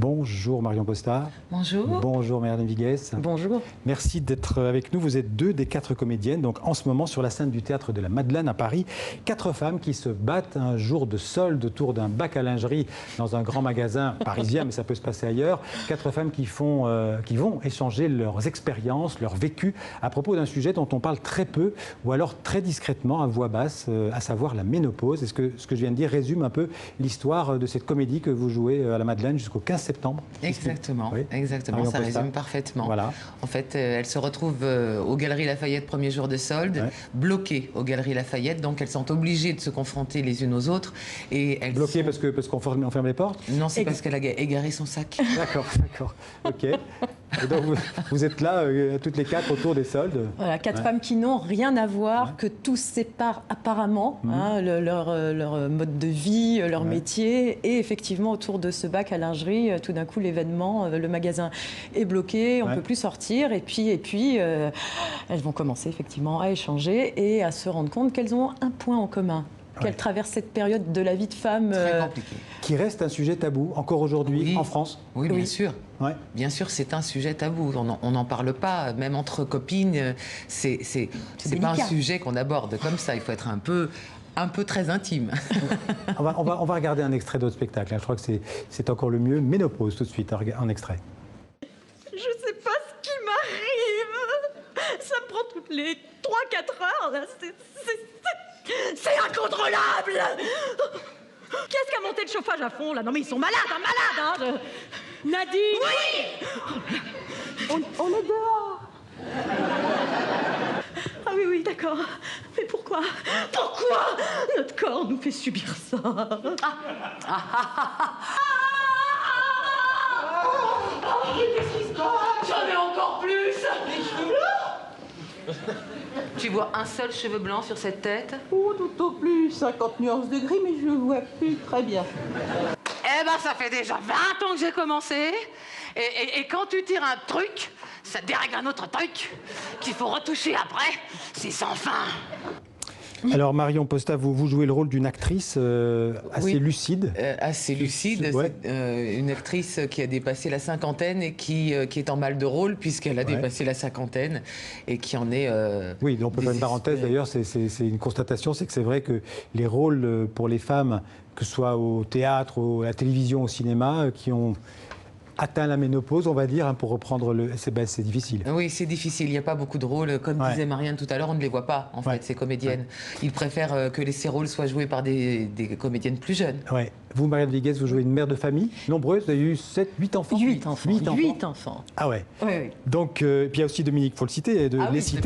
Bonjour Marion Posta. Bonjour. Bonjour Merdine Vigues. Bonjour. Merci d'être avec nous. Vous êtes 2 des 4 comédiennes, donc en ce moment sur la scène du Théâtre de la Madeleine à Paris. 4 femmes qui se battent un jour de solde autour d'un bac à lingerie dans un grand magasin parisien, mais ça peut se passer ailleurs. 4 femmes qui vont échanger leurs expériences, leur vécu à propos d'un sujet dont on parle très peu ou alors très discrètement à voix basse, à savoir la ménopause. Est-ce que ce que je viens de dire résume un peu l'histoire de cette comédie que vous jouez à la Madeleine jusqu'au 15 septembre? Exactement, Oui. exactement, ça résume parfaitement. Voilà. En fait, elle se retrouve aux Galeries Lafayette, premier jour de solde, bloquées aux Galeries Lafayette, donc elles sont obligées de se confronter les unes aux autres. Bloquées parce qu'on ferme les portes? Non, c'est parce qu'elle a égaré son sac. D'accord, d'accord, ok. Et donc vous êtes là, toutes les 4 autour des soldes. Voilà, 4 femmes qui n'ont rien à voir, que tout sépare apparemment, leur mode de vie, leur métier, et effectivement autour de ce bac à lingerie, tout d'un coup l'événement, le magasin est bloqué, on ne peut plus sortir, et puis elles vont commencer effectivement à échanger et à se rendre compte qu'elles ont un point en commun. Qu'elles traversent cette période de la vie de femme très compliquée, qui reste un sujet tabou encore aujourd'hui en France. Oui, bien sûr. Ouais. Bien sûr, c'est un sujet tabou. On n'en parle pas, même entre copines. C'est pas un sujet qu'on aborde comme ça. Il faut être un peu très intime. on va regarder un extrait d'autre spectacle. Je crois que c'est encore le mieux. Ménopause, tout de suite, en extrait. Je sais pas ce qui m'arrive. Ça me prend toutes les 3-4 heures. Là. C'est incontrôlable. Qu'est-ce qui a monté le chauffage à fond là? Non mais ils sont malades, hein. Nadine. Oui. On est dehors. Ah oui, d'accord. Mais pourquoi notre corps nous fait subir ça? Qu'est-ce qui se passe? J'en ai encore plus. Tu vois un seul cheveu blanc sur cette tête? Oh, tout au plus 50 nuances de gris, mais je le vois plus très bien. Eh ben, ça fait déjà 20 ans que j'ai commencé. Et quand tu tires un truc, ça dérègle un autre truc qu'il faut retoucher après. C'est sans fin. Alors Marion Posta, vous jouez le rôle d'une actrice assez lucide. Assez lucide. Une actrice qui a dépassé la cinquantaine et qui est en mal de rôle puisqu'elle a dépassé la cinquantaine et qui en est... oui, on peut faire une parenthèse d'ailleurs, c'est une constatation, c'est que c'est vrai que les rôles pour les femmes, que ce soit au théâtre, à la télévision, au cinéma, qui ont atteint la ménopause, on va dire, pour reprendre c'est difficile. Oui, c'est difficile. Il n'y a pas beaucoup de rôles. Comme disait Marianne tout à l'heure, on ne les voit pas, en fait, ces comédiennes. Ils préfèrent que ces rôles soient joués par des comédiennes plus jeunes. Ouais. Vous, Marianne Vigues, vous jouez une mère de famille nombreuse. Vous avez eu 8 enfants 8 enfants. Ah ouais. Oui. Donc, puis il y a aussi Dominique, il faut le citer,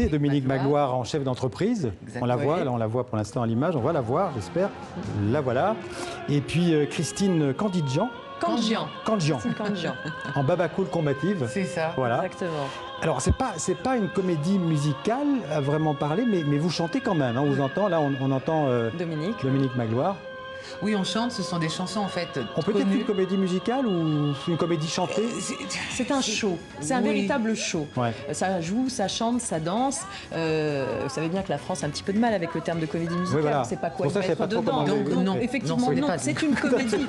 Dominique Magloire en chef d'entreprise. On la voit, là on la voit pour l'instant à l'image, on va la voir, j'espère. La voilà. Et puis Christine Candidjian. Kandjian. En Babacool combative. C'est ça. Voilà. Exactement. Alors, c'est pas une comédie musicale à vraiment parler, mais vous chantez quand même. On vous entend, là, on entend Dominique Magloire. Oui, on chante, ce sont des chansons en fait. On peut dire une comédie musicale ou une comédie chantée? C'est un show, c'est un véritable show. Ouais. Ça joue, ça chante, ça danse. Vous savez bien que la France a un petit peu de mal avec le terme de comédie musicale, on ne sait pas quoi mettre dedans. Donc non, effectivement, non, c'est une comédie.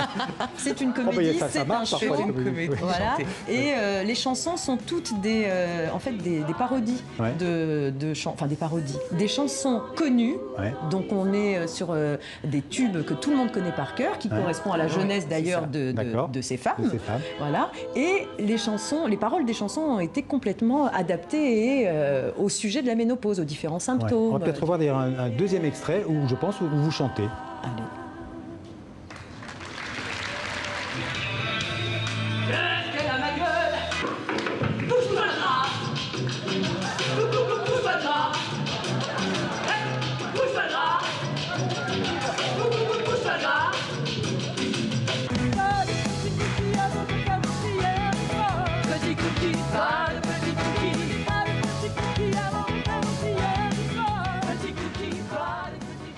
C'est une comédie, c'est un show. Voilà. Et les chansons sont toutes en fait des parodies enfin des parodies, des chansons connues. Donc on est sur des tubes que tout le monde connaît par cœur, qui correspond à la jeunesse d'ailleurs de ces femmes. Voilà. Et les paroles des chansons ont été complètement adaptées au sujet de la ménopause, aux différents symptômes. On va peut-être revoir d'ailleurs un deuxième extrait où je pense où vous chantez. Allez.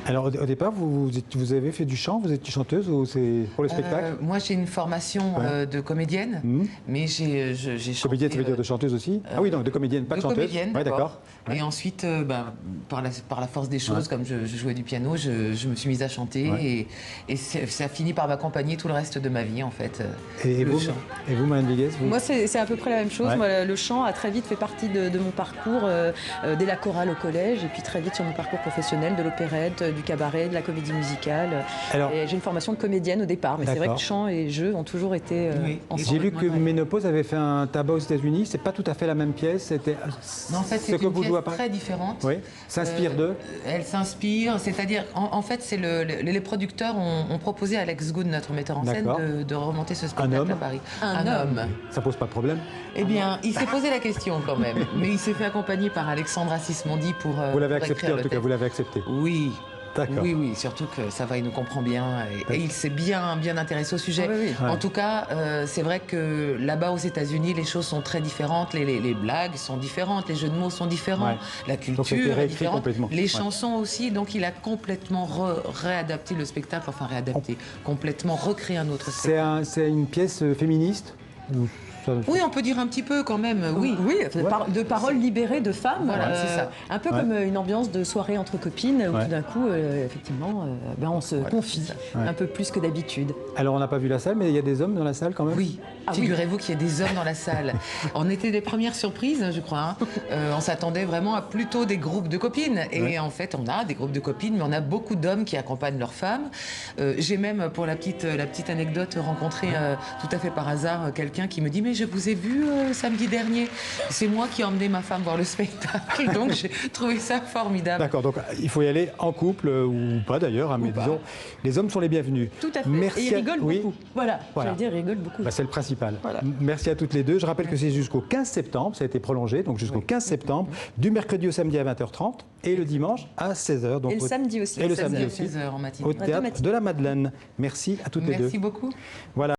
Alors au départ, vous avez fait du chant, vous étiez chanteuse ou c'est pour le spectacle? Moi j'ai une formation de comédienne, mais j'ai chanté... Comédienne, ça veut dire de chanteuse aussi? Ah oui, donc de comédienne, pas de chanteuse. Comédienne, ouais, d'accord. Et ensuite, par la force des choses, comme je jouais du piano, je me suis mise à chanter et ça a fini par m'accompagner tout le reste de ma vie en fait. Et vous, Marianne Vigues, Moi c'est à peu près la même chose. Moi, le chant a très vite fait partie de mon parcours, dès la chorale au collège et puis très vite sur mon parcours professionnel, de l'opérette, du cabaret, de la comédie musicale. J'ai une formation de comédienne au départ, mais c'est vrai que chant et jeu ont toujours été ensemble. J'ai lu que Ménopause avait fait un tabac aux États-Unis. C'est pas tout à fait la même pièce. Non, en fait, c'est une pièce très différente. Oui. S'inspire d'eux. Elle s'inspire, c'est-à-dire, en fait, les producteurs ont proposé à Alex Good, notre metteur en scène, de remonter ce spectacle à Paris. Un homme. Ça pose pas de problème? Eh bien, il s'est posé la question quand même, mais il s'est fait accompagner par Alexandra Sismondi pour. Vous l'avez accepté en tout cas, vous l'avez accepté. Oui. Oui, surtout que ça va, il nous comprend bien et il s'est bien intéressé au sujet. En tout cas, c'est vrai que là-bas aux États-Unis, les choses sont très différentes, les blagues sont différentes, les jeux de mots sont différents, la culture est différente, les chansons aussi. Donc il a complètement réadapté le spectacle, complètement recréé un autre spectacle. C'est une pièce féministe ou... Oui, on peut dire un petit peu quand même, oui. De paroles libérées de femmes. Voilà, c'est ça. Un peu comme une ambiance de soirée entre copines où tout d'un coup, effectivement, on se confie un peu plus que d'habitude. Alors, on n'a pas vu la salle, mais il y a des hommes dans la salle quand même? Oui. Figurez-vous qu'il y a des hommes dans la salle. On était des premières surprises, je crois. On s'attendait vraiment à plutôt des groupes de copines. Et en fait, on a des groupes de copines, mais on a beaucoup d'hommes qui accompagnent leurs femmes. J'ai même, pour la petite anecdote, rencontré tout à fait par hasard quelqu'un qui me dit « Mais je vous ai vu samedi dernier. C'est moi qui ai emmené ma femme voir le spectacle. » Donc j'ai trouvé ça formidable. D'accord, donc il faut y aller en couple ou pas d'ailleurs, mais disons, les hommes sont les bienvenus. Tout à fait. Merci. Et ils rigolent beaucoup. Voilà. J'allais dire, ils rigolent beaucoup. C'est le principal. Voilà. Merci à toutes les deux. Je rappelle que c'est jusqu'au 15 septembre, ça a été prolongé, donc jusqu'au 15 septembre, du mercredi au samedi à 20h30 et le dimanche à 16h. Donc et le samedi aussi. Et le samedi aussi, 16h en matinée. au théâtre de la Madeleine. Merci à toutes les deux. Merci beaucoup. Voilà.